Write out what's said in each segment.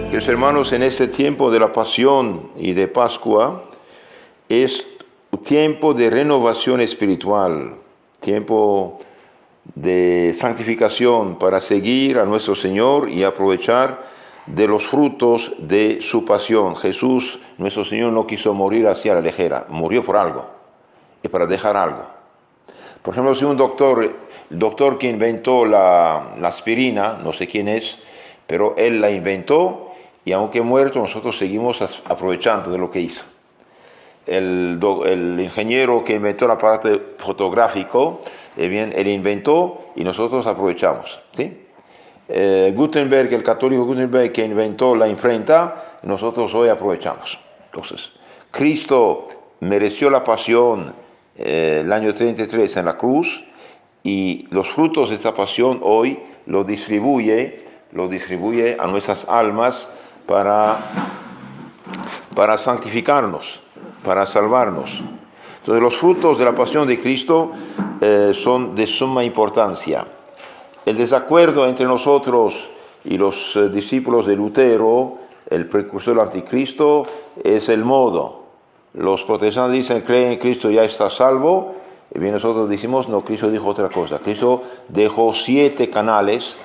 Queridos hermanos, en este tiempo de la Pasión y de Pascua es tiempo de renovación espiritual, tiempo de santificación para seguir a nuestro Señor y aprovechar de los frutos de su pasión. Jesús, nuestro Señor, no quiso morir así a la ligera, murió por algo y para dejar algo. Por ejemplo, si el doctor que inventó la aspirina, no sé quién es, pero él la inventó y aunque muerto nosotros seguimos aprovechando de lo que hizo. El ingeniero que inventó el aparato fotográfico, él inventó y nosotros aprovechamos, ¿sí? Gutenberg, el católico Gutenberg que inventó la imprenta, nosotros hoy aprovechamos. Entonces, Cristo mereció la pasión el año 33 en la cruz y los frutos de esta pasión hoy lo distribuye a nuestras almas para santificarnos, para salvarnos. Entonces los frutos de la pasión de Cristo son de suma importancia. El desacuerdo entre nosotros y los discípulos de Lutero, el precursor del anticristo, es el modo. Los protestantes dicen, creen en Cristo, ya está salvo. Y bien nosotros decimos, no, Cristo dijo otra cosa. Cristo dejó 7 canales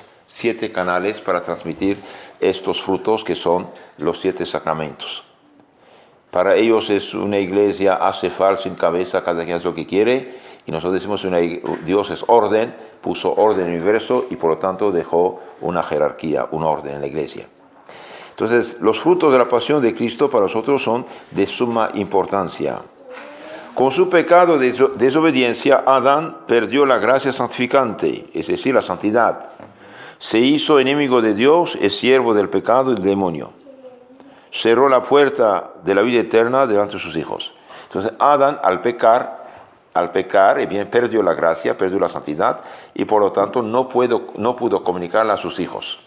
para transmitir estos frutos que son los 7 sacramentos. Para ellos es una iglesia acefal sin cabeza, cada quien hace lo que quiere, y nosotros decimos Dios es orden, puso orden en el universo y por lo tanto dejó una jerarquía, un orden en la iglesia. Entonces, los frutos de la pasión de Cristo para nosotros son de suma importancia. Con su pecado de desobediencia, Adán perdió la gracia santificante, es decir, la santidad. Se hizo enemigo de Dios, es siervo del pecado y del demonio. Cerró la puerta de la vida eterna delante de sus hijos. Entonces, Adán, al pecar, perdió la gracia, perdió la santidad, y por lo tanto no pudo comunicarla a sus hijos.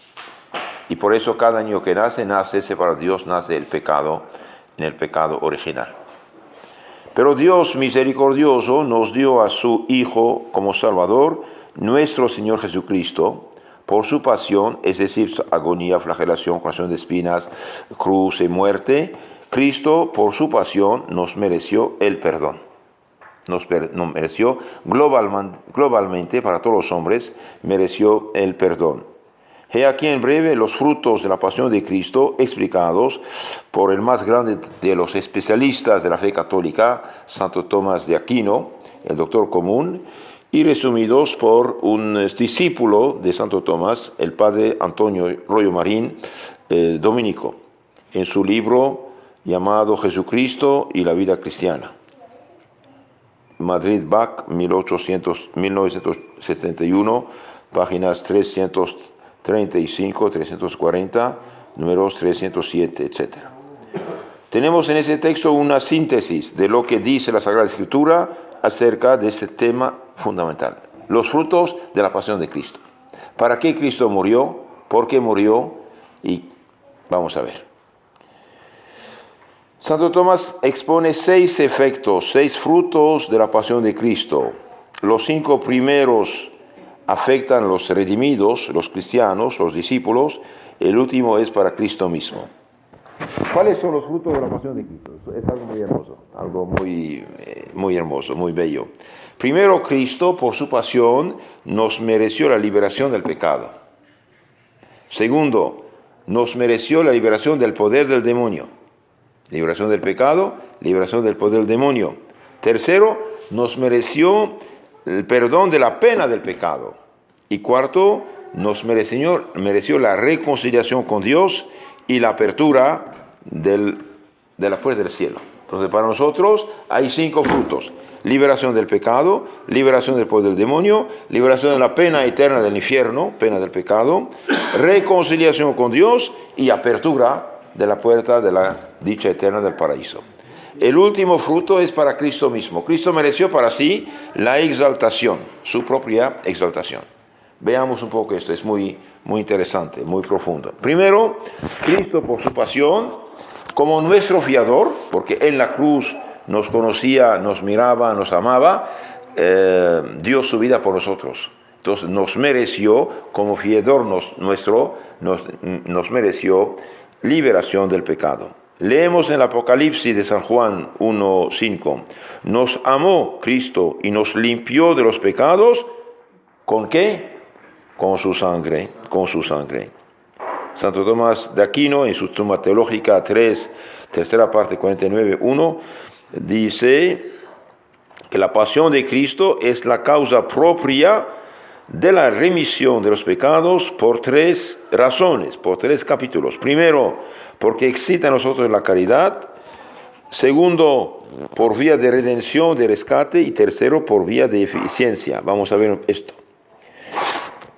Y por eso cada niño que nace separado de Dios, nace el pecado, en el pecado original. Pero Dios misericordioso nos dio a su Hijo como Salvador, nuestro Señor Jesucristo, por su pasión, es decir, agonía, flagelación, coronación de espinas, cruz y muerte. Cristo, por su pasión, nos mereció el perdón. Nos mereció globalmente, para todos los hombres, mereció el perdón. He aquí en breve los frutos de la pasión de Cristo explicados por el más grande de los especialistas de la fe católica, Santo Tomás de Aquino, el doctor común, y resumidos por un discípulo de Santo Tomás, el padre Antonio Royo Marín, dominico, en su libro llamado Jesucristo y la vida cristiana. Madrid, Bach, 1971, páginas 335, 340, números 307, etc. Tenemos en ese texto una síntesis de lo que dice la Sagrada Escritura acerca de este tema fundamental, los frutos de la pasión de Cristo. ¿Para qué Cristo murió? ¿Por qué murió? Y vamos a ver. Santo Tomás expone 6 efectos, 6 frutos de la pasión de Cristo. Los 5 primeros afectan a los redimidos, los cristianos, los discípulos. El último es para Cristo mismo. ¿Cuáles son los frutos de la pasión de Cristo? Es algo muy hermoso, algo muy hermoso, muy bello. Primero, Cristo, por su pasión, nos mereció la liberación del pecado. Segundo, nos mereció la liberación del poder del demonio. Liberación del pecado, liberación del poder del demonio. Tercero, nos mereció el perdón de la pena del pecado. Y cuarto, nos mereció la reconciliación con Dios y la apertura de la puerta del cielo. Entonces, para nosotros hay 5 frutos: liberación del pecado, liberación del poder del demonio, liberación de la pena eterna del infierno, pena del pecado, reconciliación con Dios y apertura de la puerta de la dicha eterna del paraíso. El último fruto es para Cristo mismo. Cristo mereció para sí la exaltación, su propia exaltación. Veamos un poco esto, es muy interesante, muy profundo. Primero, Cristo por su pasión, como nuestro fiador, porque en la cruz nos conocía, nos miraba, nos amaba, dio su vida por nosotros. Entonces nos mereció, como fiador nos mereció liberación del pecado. Leemos en el Apocalipsis de San Juan 1:5, nos amó Cristo y nos limpió de los pecados, ¿con qué? Con su sangre, con su sangre. Santo Tomás de Aquino, en su Suma Teológica 3, tercera parte, 49:1, dice que la pasión de Cristo es la causa propia de la remisión de los pecados por 3 razones, por 3 capítulos. Primero, porque excita en nosotros la caridad. Segundo, por vía de redención, de rescate. Y tercero, por vía de eficiencia. Vamos a ver esto.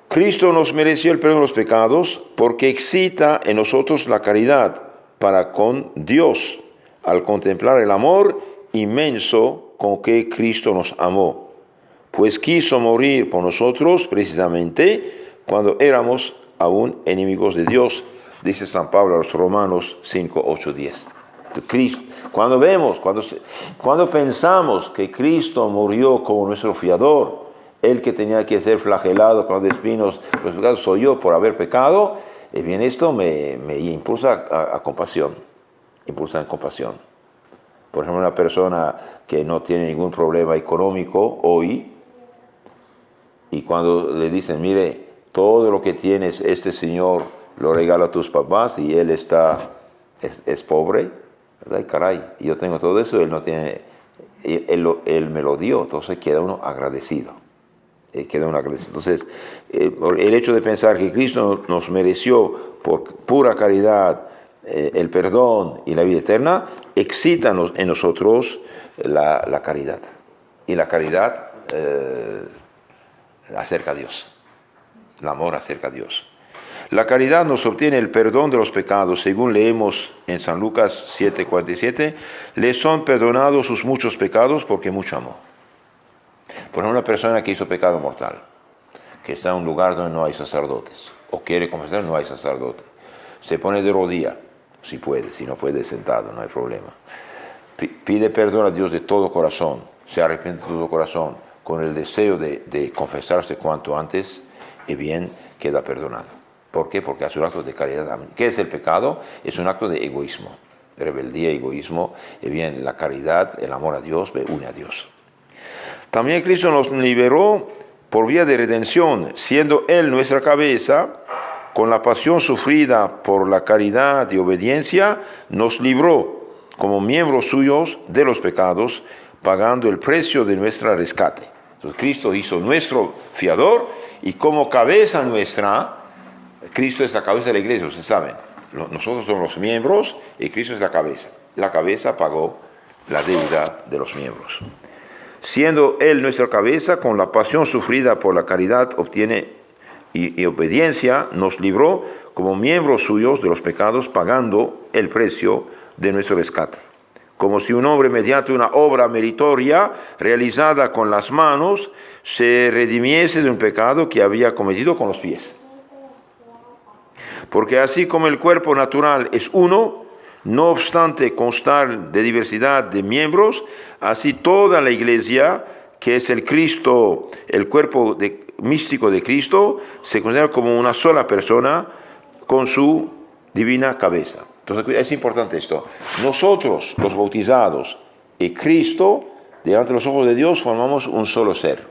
Cristo nos mereció el perdón de los pecados porque excita en nosotros la caridad para con Dios al contemplar el amor inmenso con que Cristo nos amó, pues quiso morir por nosotros precisamente cuando éramos aún enemigos de Dios, dice San Pablo a los Romanos 5, 8, 10. Cristo, cuando pensamos que Cristo murió como nuestro fiador, el que tenía que ser flagelado con espinos, los pecados soy yo por haber pecado, bien, esto me impulsa a compasión, impulsa a compasión. Por ejemplo, una persona que no tiene ningún problema económico hoy, y cuando le dicen, mire, todo lo que tienes, este señor lo regala a tus papás y él es pobre, ¿verdad? Y caray, yo tengo todo eso, él no tiene, él me lo dio, entonces queda uno agradecido. Entonces, el hecho de pensar que Cristo nos mereció por pura caridad el perdón y la vida eterna, excita en nosotros la caridad. Y la caridad acerca a Dios. El amor acerca a Dios. La caridad nos obtiene el perdón de los pecados, según leemos en San Lucas 7:47, le son perdonados sus muchos pecados porque mucho amó. Por ejemplo, una persona que hizo pecado mortal, que está en un lugar donde no hay sacerdotes, o quiere confesar, no hay sacerdote, se pone de rodilla, si puede, si no puede sentado, no hay problema. Pide perdón a Dios de todo corazón, se arrepiente de todo corazón, con el deseo de confesarse cuanto antes, y bien, queda perdonado. ¿Por qué? Porque hace un acto de caridad. ¿Qué es el pecado? Es un acto de egoísmo, rebeldía, egoísmo, y bien, la caridad, el amor a Dios, une a Dios. También Cristo nos liberó por vía de redención, siendo Él nuestra cabeza, con la pasión sufrida por la caridad y obediencia, nos libró como miembros suyos de los pecados, pagando el precio de nuestro rescate. Entonces Cristo hizo nuestro fiador y como cabeza nuestra, Cristo es la cabeza de la iglesia, ustedes saben. Nosotros somos los miembros y Cristo es la cabeza. La cabeza pagó la deuda de los miembros. Siendo Él nuestra cabeza, con la pasión sufrida por la caridad obtiene y obediencia, nos libró como miembros suyos de los pecados, pagando el precio de nuestro rescate. Como si un hombre mediante una obra meritoria realizada con las manos se redimiese de un pecado que había cometido con los pies. Porque así como el cuerpo natural es uno, no obstante constar de diversidad de miembros, así toda la iglesia, que es el Cristo, el cuerpo místico de Cristo, se considera como una sola persona con su divina cabeza. Entonces es importante esto. Nosotros, los bautizados, y Cristo, delante de los ojos de Dios, formamos un solo ser.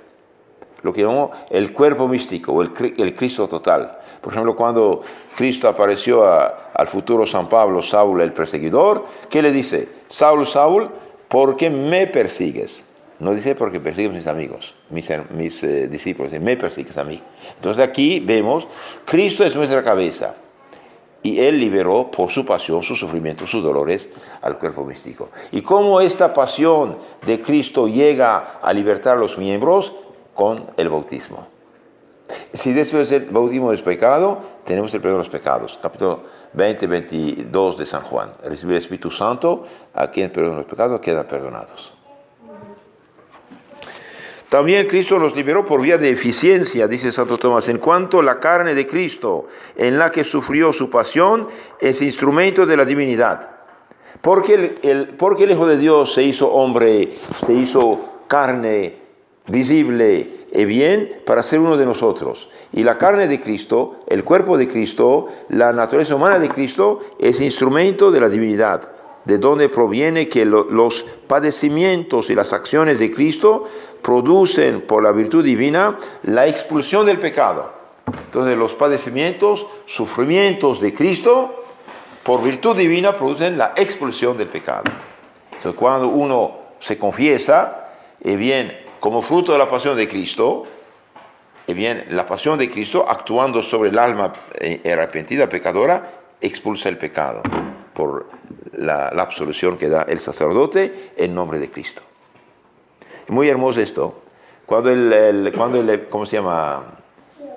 Lo que llamamos el cuerpo místico, o el Cristo total. Por ejemplo, cuando Cristo apareció al futuro San Pablo, Saúl el perseguidor, ¿qué le dice? Saúl, Saúl, ¿por qué me persigues? No dice porque persigues mis amigos, mis discípulos, me persigues a mí. Entonces aquí vemos, Cristo es nuestra cabeza. Y Él liberó por su pasión, sus sufrimientos, sus dolores al cuerpo místico. ¿Y cómo esta pasión de Cristo llega a libertar a los miembros? Con el bautismo. Si después del bautismo es pecado, tenemos el perdón de los pecados. Capítulo 20-22 de San Juan. Recibir el Espíritu Santo, a quien perdonan los pecados quedan perdonados. También Cristo nos liberó por vía de eficiencia, dice Santo Tomás, en cuanto la carne de Cristo, en la que sufrió su pasión, es instrumento de la divinidad. Porque el Hijo de Dios se hizo hombre, se hizo carne visible y bien para ser uno de nosotros. Y la carne de Cristo, el cuerpo de Cristo, la naturaleza humana de Cristo es instrumento de la divinidad, de donde proviene que los padecimientos y las acciones de Cristo producen por la virtud divina la expulsión del pecado. Entonces los padecimientos, sufrimientos de Cristo, por virtud divina producen la expulsión del pecado. Entonces cuando uno se confiesa, bien, como fruto de la pasión de Cristo, bien, la pasión de Cristo actuando sobre el alma arrepentida, pecadora, expulsa el pecado por la absolución que da el sacerdote en nombre de Cristo. Muy hermoso esto. Cuando ¿cómo se llama?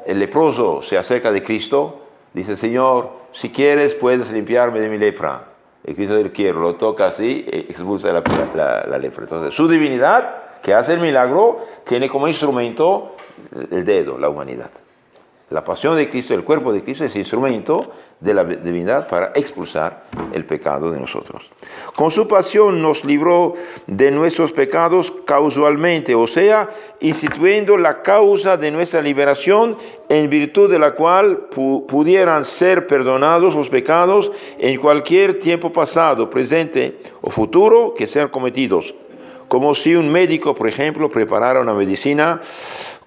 El leproso se acerca de Cristo, dice: Señor, si quieres puedes limpiarme de mi lepra. El Cristo dice: quiero, lo toca así, expulsa la lepra. Entonces su divinidad, que hace el milagro, tiene como instrumento el dedo, la humanidad. La pasión de Cristo, el cuerpo de Cristo, es instrumento de la divinidad para expulsar el pecado de nosotros. Con su pasión nos libró de nuestros pecados causalmente, o sea, instituyendo la causa de nuestra liberación, en virtud de la cual pudieran ser perdonados los pecados en cualquier tiempo pasado, presente o futuro que sean cometidos. Como si un médico, por ejemplo, preparara una medicina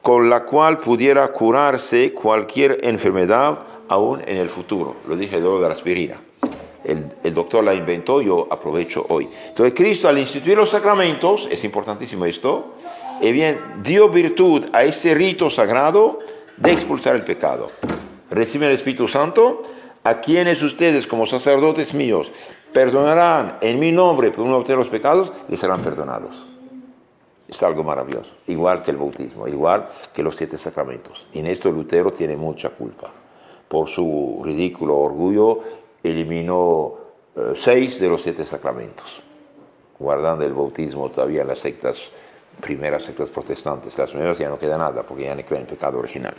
con la cual pudiera curarse cualquier enfermedad aún en el futuro. Lo dije de la aspirina. El doctor la inventó, yo aprovecho hoy. Entonces Cristo, al instituir los sacramentos, es importantísimo esto, bien, dio virtud a este rito sagrado de expulsar el pecado. Reciben el Espíritu Santo, a quienes ustedes como sacerdotes míos perdonarán en mi nombre por uno de los pecados, les serán perdonados. Es algo maravilloso, igual que el bautismo, igual que los 7 sacramentos. Y en esto Lutero tiene mucha culpa. Por su ridículo orgullo eliminó 6 de los 7 sacramentos, guardando el bautismo todavía en las primeras sectas protestantes. Las nuevas ya no queda nada porque ya no creen en pecado original.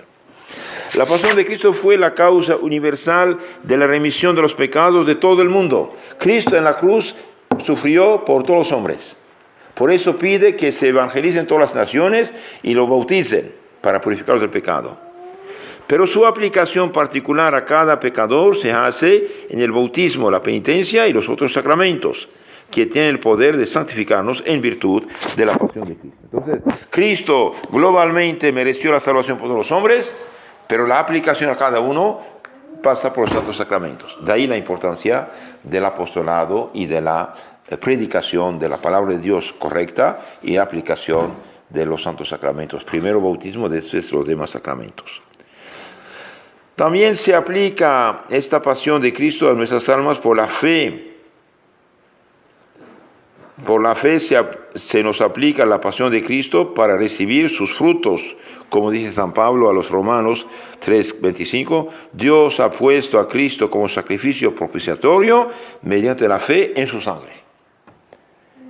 La pasión de Cristo fue la causa universal de la remisión de los pecados de todo el mundo. Cristo en la cruz sufrió por todos los hombres. Por eso pide que se evangelicen todas las naciones y lo bauticen para purificarlos del pecado. Pero su aplicación particular a cada pecador se hace en el bautismo, la penitencia y los otros sacramentos, que tienen el poder de santificarnos en virtud de la pasión de Cristo. Entonces, Cristo globalmente mereció la salvación por todos los hombres, pero la aplicación a cada uno pasa por los santos sacramentos. De ahí la importancia del apostolado y de la predicación de la palabra de Dios correcta y la aplicación de los santos sacramentos. Primero bautismo, después los demás sacramentos. También se aplica esta pasión de Cristo a nuestras almas por la fe. Por la fe se nos aplica la pasión de Cristo para recibir sus frutos. Como dice San Pablo a los Romanos 3:25, Dios ha puesto a Cristo como sacrificio propiciatorio mediante la fe en su sangre.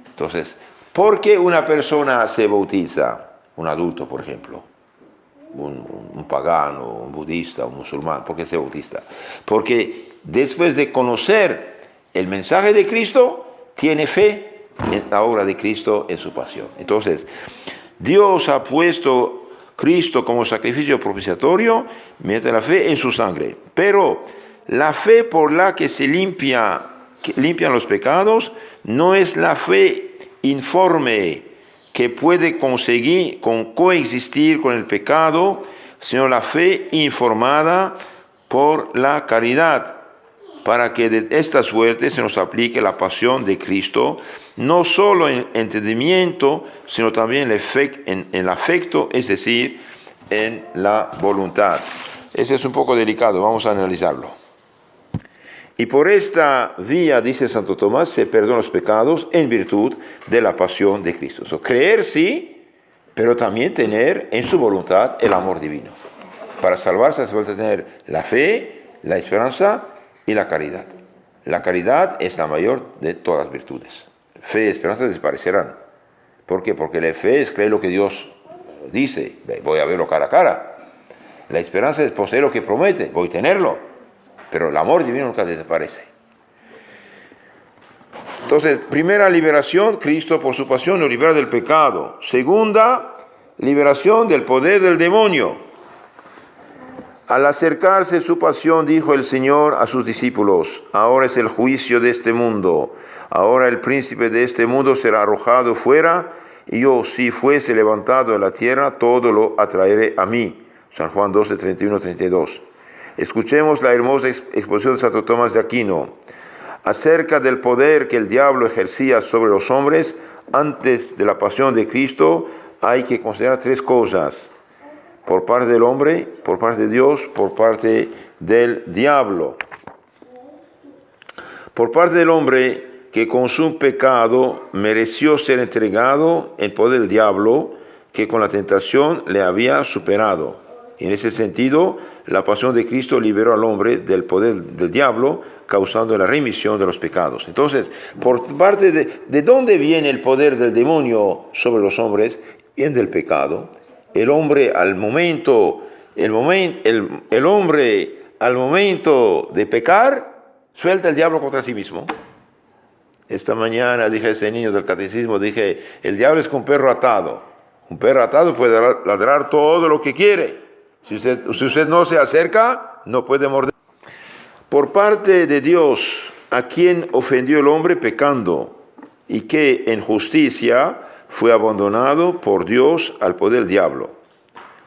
Entonces, ¿por qué una persona se bautiza? Un adulto, por ejemplo, un pagano, un budista, un musulmán, ¿por qué se bautiza? Porque después de conocer el mensaje de Cristo, tiene fe en la obra de Cristo, en su pasión. Entonces, Dios ha puesto Cristo como sacrificio propiciatorio mediante la fe en su sangre. Pero la fe por la que se limpian los pecados no es la fe informe que puede coexistir con el pecado, sino la fe informada por la caridad, para que de esta suerte se nos aplique la pasión de Cristo, no solo en entendimiento, sino también en el afecto, es decir, en la voluntad. Ese es un poco delicado, vamos a analizarlo. Y por esta vía, dice Santo Tomás, se perdonan los pecados en virtud de la pasión de Cristo. Creer sí, pero también tener en su voluntad el amor divino. Para salvarse hace falta tener la fe, la esperanza y la caridad. La caridad es la mayor de todas las virtudes. Fe y esperanza desaparecerán. ¿Por qué? Porque la fe es creer lo que Dios dice, voy a verlo cara a cara. La esperanza es poseer lo que promete, voy a tenerlo. Pero el amor divino nunca desaparece. Entonces, primera liberación, Cristo por su pasión nos libera del pecado. Segunda, liberación del poder del demonio. Al acercarse su pasión, dijo el Señor a sus discípulos, ahora es el juicio de este mundo. Ahora el príncipe de este mundo será arrojado fuera, y yo, si fuese levantado de la tierra, todo lo atraeré a mí. San Juan 12, 31, 32. Escuchemos la hermosa exposición de Santo Tomás de Aquino acerca del poder que el diablo ejercía sobre los hombres antes de la pasión de Cristo. Hay que considerar tres cosas: por parte del hombre, por parte de Dios, por parte del diablo. Por parte del hombre, que con su pecado mereció ser entregado en poder del diablo, que con la tentación le había superado. Y en ese sentido, la pasión de Cristo liberó al hombre del poder del diablo, causando la remisión de los pecados. Entonces, por parte de dónde viene el poder del demonio sobre los hombres, viene del pecado. El hombre al momento de pecar, suelta el diablo contra sí mismo. Esta mañana dije a este niño del catecismo, dije, el diablo es como un perro atado. Un perro atado puede ladrar todo lo que quiere. Si usted no se acerca, no puede morder. Por parte de Dios, a quien ofendió el hombre pecando, y que en justicia fue abandonado por Dios al poder del diablo.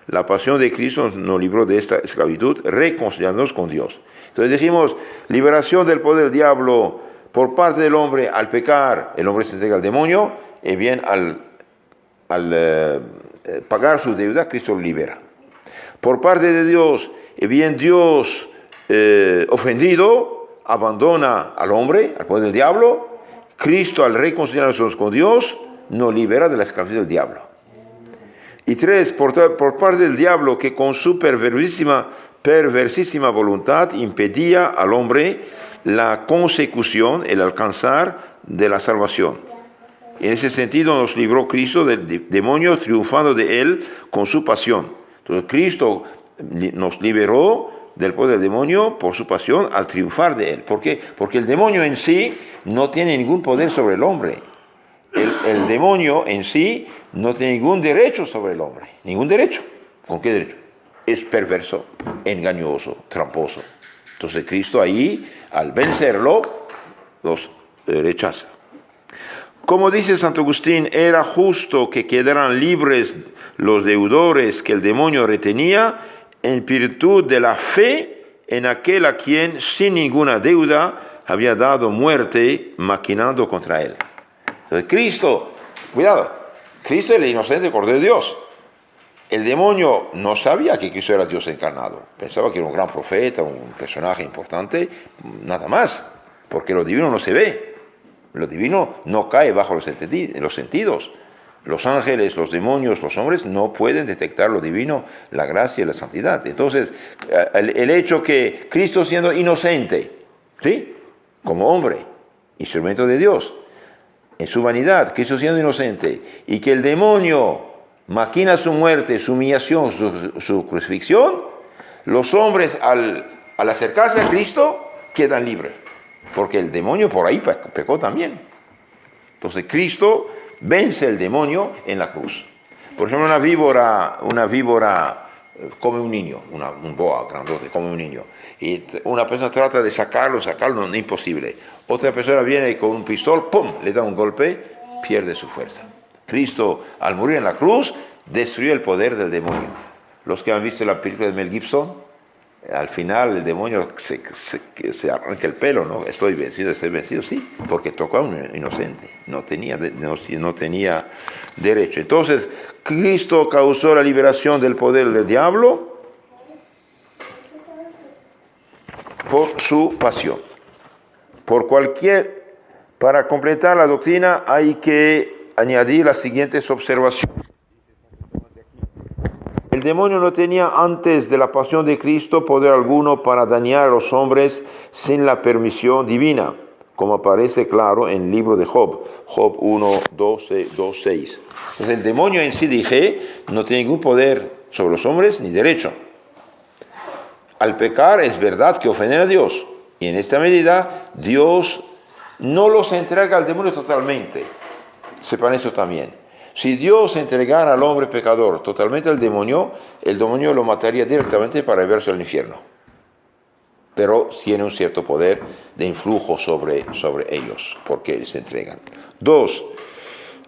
La pasión de Cristo nos libró de esta esclavitud, reconciliándonos con Dios. Entonces dijimos, liberación del poder del diablo por parte del hombre al pecar, el hombre se entrega al demonio, y bien al pagar su deuda, Cristo lo libera. Por parte de Dios, y bien Dios ofendido, abandona al hombre, al poder del diablo. Cristo, al reconciliarnos con Dios, nos libera de la esclavitud del diablo. Y tres, por parte del diablo, que con su perversísima voluntad impedía al hombre la consecución, el alcanzar de la salvación. En ese sentido nos libró Cristo del demonio, triunfando de él con su pasión. Entonces Cristo nos liberó del poder del demonio por su pasión al triunfar de él. ¿Por qué? Porque el demonio en sí no tiene ningún poder sobre el hombre. El demonio en sí no tiene ningún derecho sobre el hombre. Ningún derecho. ¿Con qué derecho? Es perverso, engañoso, tramposo. Entonces Cristo ahí, al vencerlo, los rechaza. Como dice Santo Agustín, era justo que quedaran libres los deudores que el demonio retenía en virtud de la fe en aquel a quien sin ninguna deuda había dado muerte maquinando contra él. Entonces Cristo, cuidado, Cristo es el inocente Cordero de Dios. El demonio no sabía que Cristo era Dios encarnado. Pensaba que era un gran profeta, un personaje importante, nada más, porque lo divino no se ve. Lo divino no cae bajo los sentidos. Los ángeles, los demonios, los hombres no pueden detectar lo divino, la gracia y la santidad. Entonces, el hecho que Cristo siendo inocente, ¿sí?, como hombre, instrumento de Dios, en su vanidad, Cristo siendo inocente, y que el demonio maquina su muerte, su humillación, su crucifixión, los hombres al acercarse a Cristo quedan libres, porque el demonio por ahí pecó también. Entonces Cristo vence el demonio en la cruz. Por ejemplo, una víbora come un niño, un boa grandote come un niño, y una persona trata de sacarlo, no es imposible. Otra persona viene con un pistol, ¡pum!, le da un golpe, pierde su fuerza. Cristo, al morir en la cruz, destruyó el poder del demonio. Los que han visto la película de Mel Gibson, al final el demonio se arranca el pelo, ¿no? Estoy vencido, sí, porque tocó a un inocente, no tenía derecho. Entonces, Cristo causó la liberación del poder del diablo por su pasión. Para completar la doctrina hay que añadir las siguientes observaciones. El demonio no tenía antes de la pasión de Cristo poder alguno para dañar a los hombres sin la permisión divina, como aparece claro en el libro de Job. Job 1, 12, 2, 6. Entonces el demonio en sí, dije, no tiene ningún poder sobre los hombres ni derecho. Al pecar es verdad que ofenden a Dios. Y en esta medida Dios no los entrega al demonio totalmente. Sepan eso también. Si Dios entregara al hombre pecador totalmente al demonio, el demonio lo mataría directamente para llevarse al infierno. Pero tiene un cierto poder de influjo sobre ellos, porque se entregan. 2.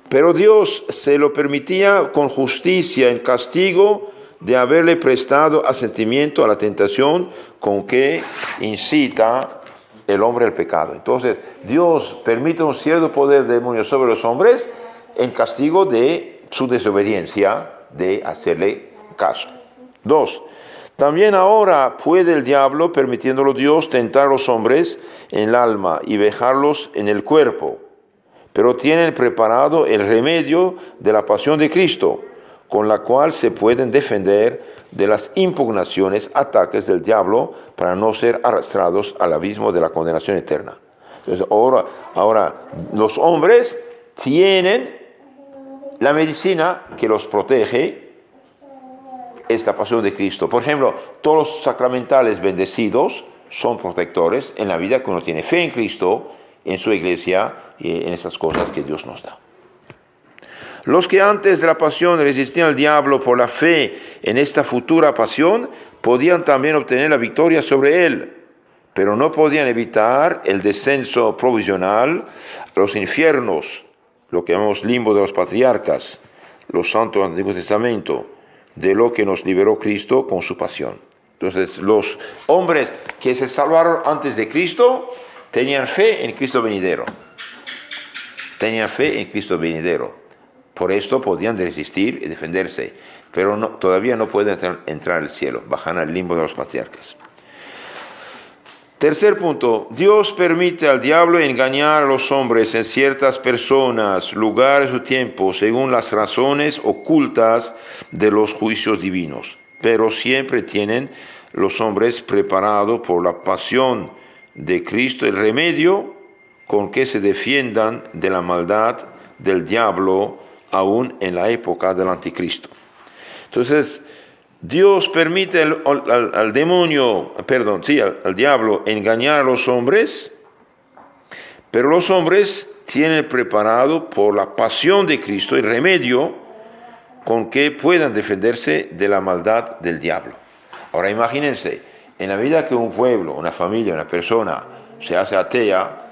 Pero Dios se lo permitía con justicia en castigo de haberle prestado asentimiento a la tentación con que incita el hombre al pecado. Entonces, Dios permite un cierto poder de demonio sobre los hombres en castigo de su desobediencia, de hacerle caso. 2. También ahora puede el diablo, permitiéndolo Dios, tentar a los hombres en el alma y vejarlos en el cuerpo, pero tienen preparado el remedio de la pasión de Cristo, con la cual se pueden defender de las impugnaciones, ataques del diablo, para no ser arrastrados al abismo de la condenación eterna. Entonces, ahora los hombres tienen la medicina que los protege, esta pasión de Cristo. Por ejemplo, todos los sacramentales bendecidos son protectores en la vida que uno tiene fe en Cristo, en su iglesia y en esas cosas que Dios nos da. Los que antes de la pasión resistían al diablo por la fe en esta futura pasión, podían también obtener la victoria sobre él, pero no podían evitar el descenso provisional a los infiernos, lo que llamamos limbo de los patriarcas, los santos del Antiguo Testamento, de lo que nos liberó Cristo con su pasión. Entonces, los hombres que se salvaron antes de Cristo tenían fe en Cristo venidero. Tenían fe en Cristo venidero. Por esto podían resistir y defenderse, pero todavía no pueden entrar al cielo, bajan al limbo de los patriarcas. Tercer punto, Dios permite al diablo engañar a los hombres en ciertas personas, lugares o tiempos, según las razones ocultas de los juicios divinos, pero siempre tienen los hombres preparado por la pasión de Cristo el remedio con que se defiendan de la maldad del diablo aún en la época del anticristo. Entonces, Dios permite al diablo engañar a los hombres, pero los hombres tienen preparado por la pasión de Cristo el remedio con que puedan defenderse de la maldad del diablo. Ahora imagínense, en la vida que un pueblo, una familia, una persona se hace atea,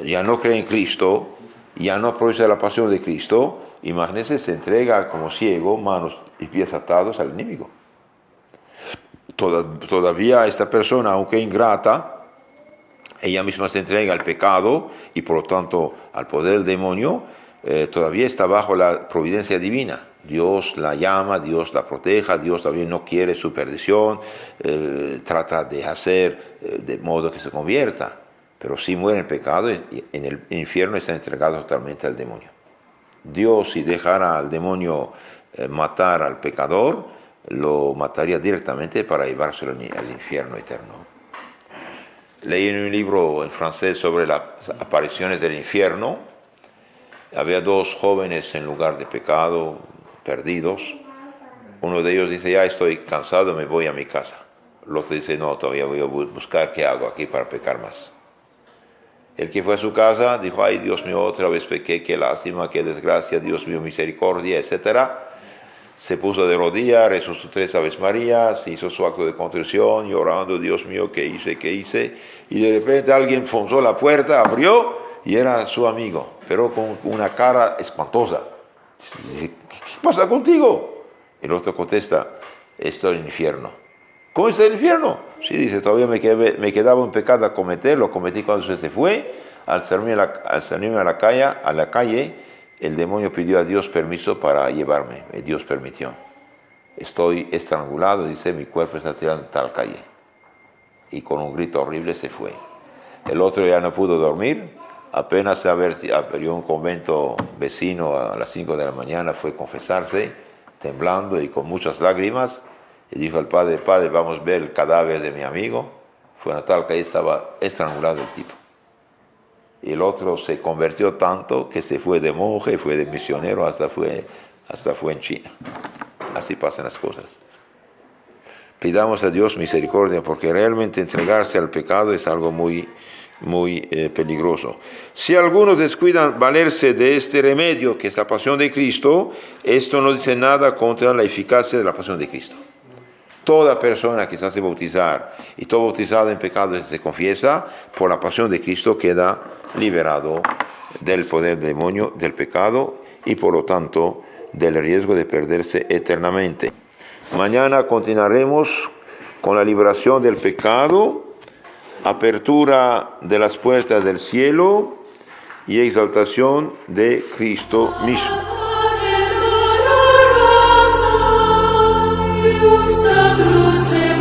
ya no cree en Cristo, ya no aprovecha la pasión de Cristo, imagínense, se entrega como ciego, manos y pies atados al enemigo. Todavía esta persona, aunque ingrata, ella misma se entrega al pecado y por lo tanto al poder del demonio, todavía está bajo la providencia divina. Dios la llama, Dios la proteja, Dios también no quiere su perdición, trata de hacer de modo que se convierta, pero si muere en pecado, en el infierno está entregado totalmente al demonio. Dios, si dejara al demonio matar al pecador, lo mataría directamente para llevárselo al infierno eterno. Leí en un libro en francés sobre las apariciones del infierno. Había dos jóvenes en lugar de pecado, perdidos. Uno de ellos dice, ya estoy cansado, me voy a mi casa. El otro dice, no, todavía voy a buscar qué hago aquí para pecar más. El que fue a su casa dijo, ay, Dios mío, otra vez pequé, qué lástima, qué desgracia, Dios mío, misericordia, etc. Se puso de rodillas, rezó sus 3 Aves Marías, hizo su acto de contrición, llorando, Dios mío, ¿qué hice? Y de repente alguien forzó la puerta, abrió, y era su amigo, pero con una cara espantosa. Dice, ¿qué pasa contigo? El otro contesta, estoy en el infierno. ¿Cómo está el infierno? Sí, dice, todavía me quedaba un pecado a cometer, lo cometí cuando se fue, al salirme a la calle, el demonio pidió a Dios permiso para llevarme, y Dios permitió. Estoy estrangulado, dice, mi cuerpo está tirado en tal calle. Y con un grito horrible se fue. El otro ya no pudo dormir, apenas se abrió un convento vecino a las 5 de la mañana, fue a confesarse, temblando y con muchas lágrimas, y dijo al padre, vamos a ver el cadáver de mi amigo. Fue a tal calle, estaba estrangulado el tipo. y el otro se convirtió tanto que se fue de monje, fue de misionero, hasta fue en China. Así pasan las cosas. Pidamos a Dios misericordia, porque realmente entregarse al pecado es algo muy peligroso. Si algunos descuidan valerse de este remedio, que es la pasión de Cristo, esto no dice nada contra la eficacia de la pasión de Cristo. Toda persona que se hace bautizar y todo bautizado en pecado se confiesa, por la pasión de Cristo queda liberado del poder del demonio, del pecado y por lo tanto del riesgo de perderse eternamente. Mañana continuaremos con la liberación del pecado, apertura de las puertas del cielo y exaltación de Cristo mismo. Justa cruce